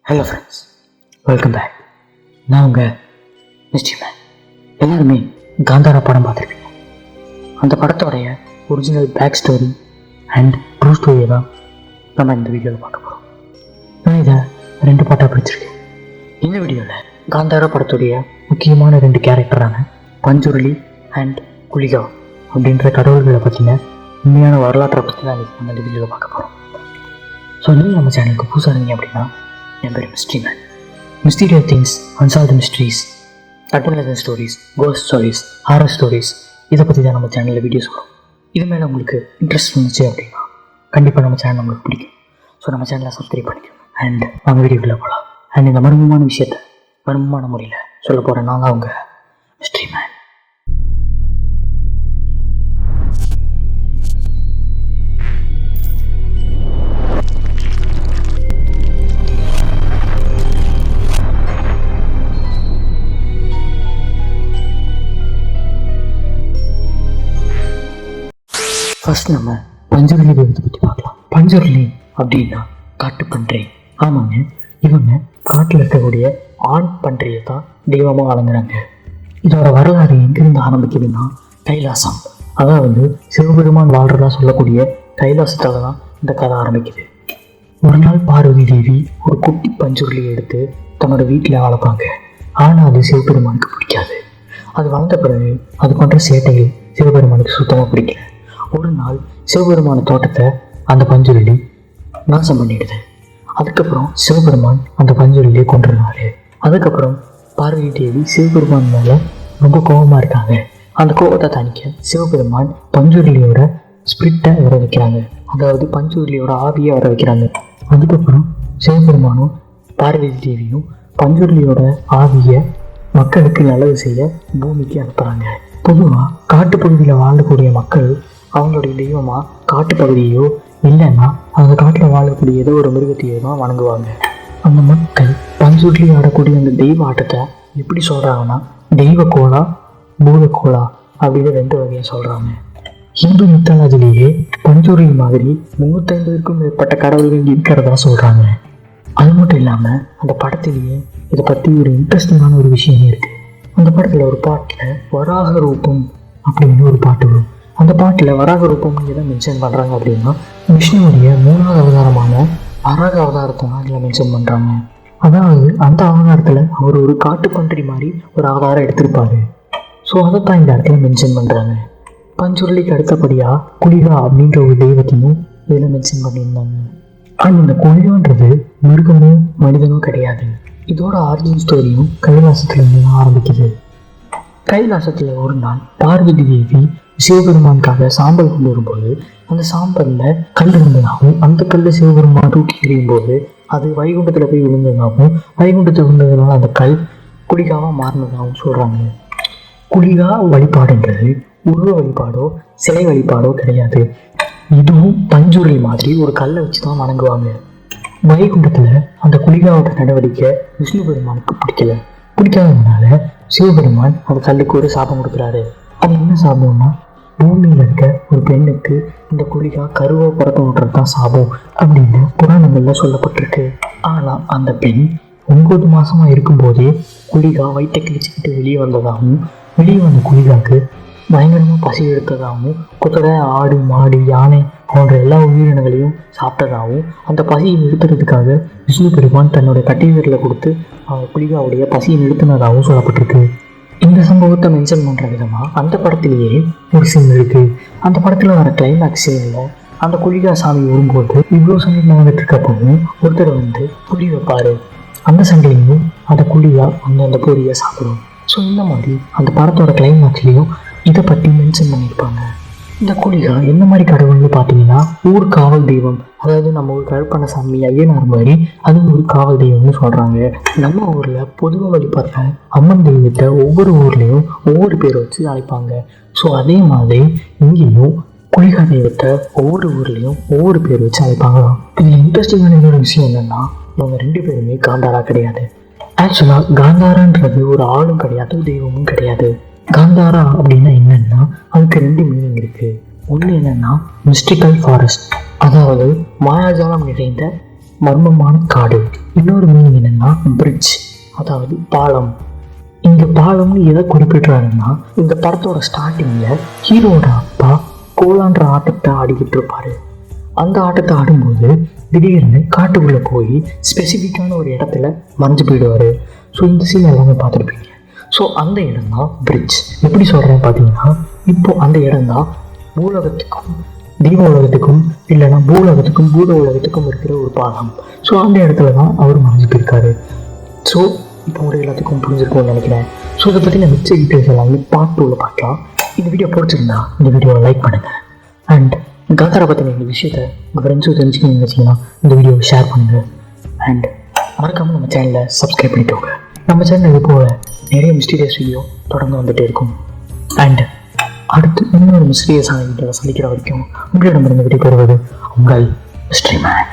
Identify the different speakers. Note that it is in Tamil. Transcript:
Speaker 1: Hello friends, welcome back. நான் உங்கள் மிஸ்டி மேன். எல்லாருமே காந்தாரா படம் பார்த்துருப்பீங்க. அந்த படத்தோடைய original back story and true ஸ்டோரியை தான் நம்ம இந்த வீடியோவில் பார்க்க போகிறோம். நான் இதை 2 பாட்டாக பிடிச்சிருக்கேன். இந்த வீடியோவில் காந்தாரா படத்துடைய முக்கியமான 2 கேரக்டரான பஞ்சுருளி அண்ட் குளிகா அப்படின்ற கடவுள்களை பற்றின உண்மையான வரலாற்றை பற்றி தான் நம்ம இந்த வீடியோவில் பார்க்க போகிறோம். ஸோ நீங்கள் நம்ம சேனலுக்கு புதுசாக இருந்தீங்க அப்படின்னா, என் பேர் mystery man. Mysterious things, unsolved mysteries, adventure stories, ghost stories, horror stories, இதை பற்றி தான் நம்ம சேனலில் வீடியோஸ் வரும். இது மேலே உங்களுக்கு இன்ட்ரெஸ்ட் இருந்துச்சு அப்படின்னா கண்டிப்பாக நம்ம சேனல் உங்களுக்கு பிடிக்கும். ஸோ நம்ம சேனலை சப்ஸ்கிரைப் பண்ணிக்கணும். அண்ட் அவங்க வீடியோக்குள்ளே போகலாம். அண்ட் இந்த மர்மமான விஷயத்தை மர்மமான முறையில் சொல்ல போகிறேன். நான் தான் அவங்க மிஸ்ட்ரி மேன். ஃபர்ஸ்ட் நம்ம பஞ்சுருளி தெய்வத்தை பற்றி பார்க்கலாம். பஞ்சுருளி அப்படின்னா காட்டு பன்றி. ஆமாங்க, இவங்க காட்டில் இருக்கக்கூடிய ஆண் பன்றியை தான் தெய்வமாக வழங்குறாங்க. இதோட வரலாறு எங்கிருந்து ஆரம்பிக்குதுன்னா கைலாசம், அதாவது சிவபெருமான் வாழ்றதா சொல்லக்கூடிய கைலாசத்தில் தான் இந்த கதை ஆரம்பிக்குது. ஒரு நாள் பார்வதி தேவி ஒரு குட்டி பஞ்சுருளியை எடுத்து தன்னோட வீட்டில் வளர்ப்பாங்க. ஆனால் அது சிவபெருமானுக்கு பிடிக்காது. அது வளர்ந்த பிறகு அது பண்ணுற சேட்டைகள் சிவபெருமானுக்கு சுத்தமாக பிடிக்கல. ஒரு நாள் சிவபெருமான தோட்டத்தை அந்த பஞ்சுருளி நாசம் பண்ணிடுது. அதுக்கப்புறம் சிவபெருமான் அந்த பஞ்சுருளியை கொண்டுருந்தாரு. அதுக்கப்புறம் பார்வதி தேவி சிவபெருமான் மேலே ரொம்ப கோபமாக இருக்காங்க. அந்த கோபத்தை தணிக்க சிவபெருமான் பஞ்சுருளியோட ஸ்பிரிட்டை வர வைக்கிறாங்க, அதாவது பஞ்சுருளியோட ஆவியை வர வைக்கிறாங்க. அதுக்கப்புறம் சிவபெருமானும் பார்வதி தேவியும் பஞ்சுருளியோட ஆவியை மக்களுக்கு நல்லது செய்ய பூமிக்கு அனுப்புகிறாங்க. பொதுவாக காட்டுப்பகுதியில் வாழக்கூடிய மக்கள் அவங்களுடைய தெய்வமாக காட்டுப்பகுதியோ இல்லைன்னா அந்த காட்டில் வாழக்கூடிய ஏதோ ஒரு மிருகத்தையோ தான் வணங்குவாங்க. அந்த மக்கள் பஞ்சுருளி ஆடக்கூடிய அந்த தெய்வ ஆட்டத்தை எப்படி சொல்கிறாங்கன்னா தெய்வ கோலா, பூத கோலா அப்படின்னு 2 வகையாக சொல்கிறாங்க. ஹிந்து மித்தாலஜிலேயே பஞ்சுருளி மாதிரி 350க்கும் மேற்பட்ட கடவுள்கள் இருக்கிறதா சொல்கிறாங்க. அது மட்டும் இல்லாமல் அந்த படத்திலேயே இதை பற்றி ஒரு இன்ட்ரெஸ்டிங்கான ஒரு விஷயமே இருக்குது. அந்த படத்தில் ஒரு பாட்டில் வராக ரூபம் அப்படின்னு ஒரு பாட்டு வரும். அந்த பாட்டில் வராக ரூபம்னு எதை மென்ஷன் பண்ணுறாங்க அப்படின்னா விஷ்ணுவுடைய 3வது அவதாரமான வராக அவதாரத்தை தான் இதில் மென்ஷன் பண்ணுறாங்க. அதாவது அந்த அவதாரத்தில் அவர் ஒரு காட்டு பன்றி மாதிரி ஒரு அவதாரம் எடுத்திருப்பார். ஸோ அதைத்தான் இந்த இடத்துல மென்ஷன் பண்ணுறாங்க. பஞ்சுருளிக்கு அடுத்தபடியாக குளிகா அப்படின்ற ஒரு தெய்வத்தையும் இதில் மென்ஷன் பண்ணியிருந்தாங்க. ஆனால் இந்த குளிகான்றது மிருகமும் மனிதனும் கிடையாது. இதோட ஆரிஜின் ஸ்டோரியும் கைலாசத்துலேருந்து தான் ஆரம்பிக்குது. கைலாசத்தில் ஒரு நாள் பார்வதி தேவி சிவபெருமானுக்காக சாம்பல் கொண்டு வரும்போது அந்த சாம்பலில் கல் இருந்ததாகவும் அந்த கல்லை சிவபெருமான் தூக்கி எறியும் போது அது வைகுண்டத்தில் போய் விழுந்ததாகவும் வைகுண்டத்தில் விழுந்ததுனால அந்த கல் குளிகாவாக மாறினதாகவும் சொல்கிறாங்க. குளிகா வழிபாடுன்றது உருவ வழிபாடோ சிலை வழிபாடோ கிடையாது. இதுவும் பஞ்சுருளி மாதிரி ஒரு கல்லை வச்சு தான் வணங்குவாங்க. வைகுண்டத்தில் அந்த குளிகாவோட நடவடிக்கை விஷ்ணு பெருமானுக்கு பிடிக்காததுனால சிவபெருமான் அந்த கல்லுக்கு ஒரு சாபம் கொடுக்குறாரு. அது என்ன சாபம்னா பூமியில் இருக்க ஒரு பெண்ணுக்கு இந்த குளிகா கருவை பிறக்க விடுறது தான் சாபம் அப்படின்னு புராணங்களில் சொல்லப்பட்டிருக்கு. ஆனால் அந்த பெண் 9 மாதமாக இருக்கும்போதே குளிகா வயிற்றை கிழிச்சிக்கிட்டு வெளியே வந்ததாகவும் வெளியே வந்த குளிகாவுக்கு பயங்கரமாக பசி எடுத்ததாகவும் குதிரை, ஆடு, மாடு, யானை போன்ற எல்லா உயிரினங்களையும் சாப்பிட்டதாகவும் அந்த பசியை நிறுத்துறதுக்காக விஷ்ணு பெருமான் தன்னோட கட்டை விரலை கொடுத்து குளிகாவுடைய பசியை நிறுத்தினதாகவும் சொல்லப்பட்டிருக்கு. இந்த சம்பவத்தை மென்ஷன் பண்ணுற விதமாக அந்த படத்திலேயே ஒரு சீன் இருக்குது. அந்த படத்தில் வர கிளைமேக்ஸ் சீனில் அந்த குளிகா சாமி வரும்போது இவ்வளோ சண்டை வந்துட்டு இருக்கப்பவும் ஒருத்தர் வந்து புளி வைப்பார். அந்த சண்டையிலையும் அந்த குளிகா அந்த பொரியை சாப்பிடும். ஸோ இந்த மாதிரி அந்த படத்தோட கிளைமேக்ஸ்லேயும் இதை பற்றி மென்ஷன் பண்ணியிருப்பாங்க. இந்த குளிகா எந்த மாதிரி கடவுள்னு பார்த்தீங்கன்னா ஊர் காவல் தெய்வம், அதாவது நம்ம ஊர் கருப்பண்ணசாமி ஐயனார் மாதிரி அது ஒரு காவல் தெய்வம்னு சொல்கிறாங்க. நம்ம ஊரில் பொதுவாக வழிபடுற அம்மன் தெய்வத்தை ஒவ்வொரு ஊர்லேயும் ஒவ்வொரு பேரை வச்சு அழைப்பாங்க. ஸோ அதே மாதிரி இங்கேயும் குளிகா தெய்வத்தை ஒவ்வொரு ஊர்லேயும் ஒவ்வொரு பேர் வச்சு அழைப்பாங்களாம். இதில் இன்ட்ரெஸ்டிங்கான இன்னொரு விஷயம் என்னென்னா இவங்க 2 பேருமே காந்தாரா கிடையாது. ஆக்சுவலாக காந்தாரான்றது ஒரு ஆளும் கிடையாது, தெய்வமும் கிடையாது. காந்தாரா அப்படின்னா என்னன்னா அதுக்கு 2 மீனிங் இருக்குது. ஒன்று என்னென்னா மிஸ்டிக்கல் ஃபாரஸ்ட், அதாவது மாயாஜாலம் நிறைந்த மர்மமான காடு. இன்னொரு மீனிங் என்னன்னா பிரிட்ஜ், அதாவது பாலம். இந்த பாலம்னு எதை குறிப்பிடுறாருன்னா, இந்த படத்தோட ஸ்டார்டிங்கில் ஹீரோட அப்பா கோலான்ற ஆட்டத்தை ஆடிக்கிட்டு இருப்பாரு. அந்த ஆட்டத்தை ஆடும்போது திடீர்னு காட்டுக்குள்ளே போய் ஸ்பெசிஃபிக்கான ஒரு இடத்துல மறைஞ்சு போயிடுவார். ஸோ இந்த சீன் எல்லாமே பார்த்துருப்பீங்க. ஸோ அந்த இடம் தான் பிரிட்ஜ். எப்படி சொல்கிறேன்னு பார்த்தீங்கன்னா, இப்போது அந்த இடம் தான் பூலகத்துக்கும் தெய்வ உலகத்துக்கும் இல்லைன்னா பூலகத்துக்கும் பூத உலகத்துக்கும் இருக்கிற ஒரு பாலம். ஸோ அந்த இடத்துல தான் அவர் மறைஞ்சு போயிருக்காரு. ஸோ இப்போ ஒரு எல்லாத்துக்கும் புரிஞ்சிருக்கும்னு நினைக்கிறேன். ஸோ இதை பற்றின மிச்ச டீட்டெயில்ஸ் எல்லாமே பார்ட் 2ல் பார்க்கலாம். இந்த வீடியோ பிடிச்சிருந்தா இந்த வீடியோவை லைக் பண்ணுங்கள். அண்ட் காந்தாரா பற்றின இந்த விஷயத்தை உங்கள் ஃப்ரெண்ட்ஸும் தெரிஞ்சுக்கணும்னு நினச்சிங்கன்னா இந்த வீடியோவை ஷேர் பண்ணுங்கள். அண்ட் மறக்காமல் நம்ம சேனலை சப்ஸ்கிரைப் பண்ணிக்கோங்க. நம்ம சேனல் இது போல் நிறைய மிஸ்டீரியஸ் வீடியோ தொடர்ந்து வந்துகிட்டே இருக்கும். அண்ட் அடுத்து இன்னொரு மிஸ்டீரியஸான வீடியோவை சந்திக்கிற வரைக்கும் உங்களிடமிருந்து விடைபெறுவது உங்கள் மிஸ்ட்ரி மேன்.